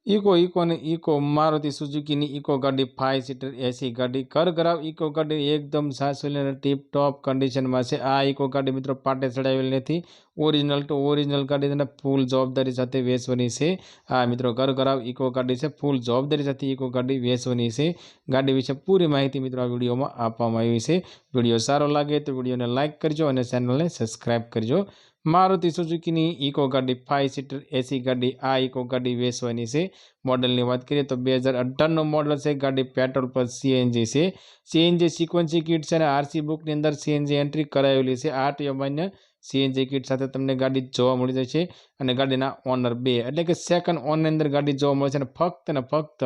Eco ने eco Maruti Suzuki नी eco गाड़ी 5 seater AC गाड़ी घर घराव इको गाड़ी एकदम सासुली અને ટીપ ટોપ કન્ડિશનમાં છે। આ ઇકો ગાડી મિત્રો પાટે ચડાવેલી નથી, ઓરિજિનલ ટુ ઓરિજિનલ ગાડી છે, ફૂલ જવાબદારી સાથે વેચવાની છે। આ મિત્રો ઘર ઘરાવ ઇકો ગાડી છે, ફૂલ જવાબદારી સાથે ઇકો ગાડી વેચવાની છે। ગાડી વિશે પૂરી માહિતી મિત્રો આ વિડીયોમાં આપવામાં આવી છે। વિડીયો સારો લાગે તો વિડીયોને લાઇક કરજો અને ચેનલને સબસ્ક્રાઇબ કરજો। મારુતિ સુઝુકીની ઇકો ગાડી 5 સીટર એસી ગાડી આ ઇકો ગાડી વેચવાની છે। મોડલની વાત કરીએ તો 2018નો મોડલ છે। ગાડી પેટ્રોલ પર સીએનજી છે। સીએનજી સિક્વન્સી કિટ છે અને આરસી બુકની અંદર સીએનજી એન્ટ્રી કરાવેલી છે। આરટીઓ માન્ય સીએનજી કિટ સાથે તમને ગાડી જોવા મળી જશે અને ગાડીના ઓનર 2 એટલે કે સેકન્ડ ઓનરની અંદર ગાડી જોવા મળે છે અને ફક્ત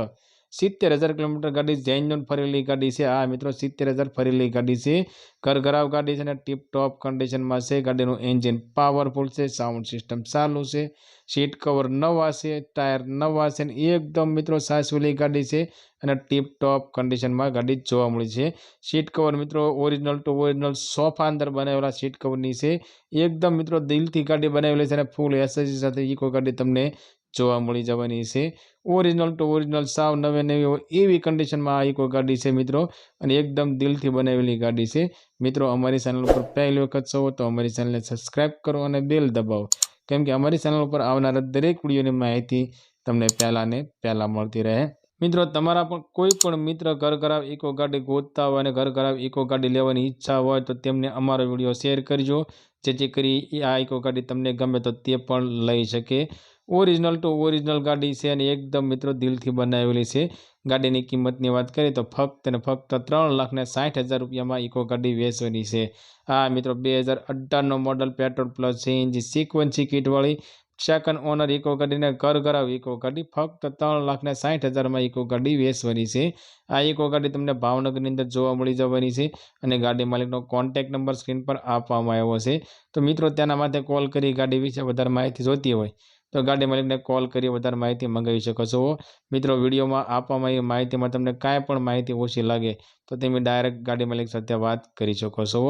70,000 કિલોમીટર ગાડી જેન્યુન ફરેલી ગાડી છે। આ મિત્રો 70,000 ફરેલી ગાડી છે, ઘર ઘરાવ ગાડી છે અને ટીપ ટોપ કન્ડિશનમાં છે। ગાડીનું એન્જિન પાવરફુલ છે, સાઉન્ડ સિસ્ટમ ચાલુ છે, સીટ કવર નવા છે, ટાયર નવા છે, એકદમ મિત્રો સાસવેલી ગાડી છે અને ટીપ ટોપ કન્ડિશનમાં ગાડી જોવા મળી છે। સીટ કવર મિત્રો ઓરિજિનલ ટુ ઓરિજિનલ સોફા અંદર બનાવેલા સીટ કવરની છે, એકદમ મિત્રો દિલથી ગાડી બનાવેલી છે અને ફૂલ એસએસજી સાથે ઇકો ગાડી તમને જોવા મળી જવાની છે। ઓરિજિનલ ટુ ઓરિજિનલ સાવ નવે નવી હોય એવી કન્ડિશનમાં આ ઇકો ગાડી છે મિત્રો અને એકદમ દિલથી બનાવેલી ગાડી છે। મિત્રો અમારી ચેનલ ઉપર પહેલી વખત છો તો અમારી ચેનલને સબસ્ક્રાઇબ કરો અને બેલ દબાવો, કેમ કે અમારી ચેનલ ઉપર આવનારા દરેક વિડીયોની માહિતી તમને પહેલાં મળતી રહે। મિત્રો તમારા પણ કોઈ પણ મિત્ર ઘર ઘરાવ ઇકો ગાડી ગોતતા હોય અને ઘર ઘરાવ ઇકો ગાડી લેવાની ઈચ્છા હોય તો તેમને અમારો વિડીયો શેર કરજો, જેથી કરી આ ઇકો ગાડી તમને ગમે તો તે પણ લઈ શકે। ઓરિજિનલ ટુ ઓરિજિનલ ગાડી છે અને એકદમ મિત્રો દિલથી બનાવેલી છે। ગાડીની કિંમતની વાત કરીએ તો ફક્ત 3,60,000 રૂપિયામાં ઇકો ગાડી વેચવાની છે। આ મિત્રો 2018નો model petrol plus CNG sequential કિટવાળી સેકન્ડ ઓનર ઇકો ગાડીને ઘર ઘરાવ ઇકો ગાડી ફક્ત 3,60,000માં ઇકો ગાડી વેચવાની છે। આ ઇકો ગાડી તમને ભાવનગરની અંદર જોવા મળી જવાની છે અને ગાડી માલિકનો કોન્ટેક્ટ નંબર સ્ક્રીન પર આપવામાં આવ્યો છે। તો મિત્રો તેના માટે કોલ કરી ગાડી વિશે વધારે માહિતી જોતી હોય તો ગાડી માલિકને કોલ કરી વધારે માહિતી મંગાવી શકો છો। મિત્રો વિડીયોમાં આપવામાં આવી માહિતીમાં તમને કાંઈ પણ માહિતી ઓછી લાગે તો તમે ડાયરેક્ટ ગાડી માલિક સાથે વાત કરી શકો છો।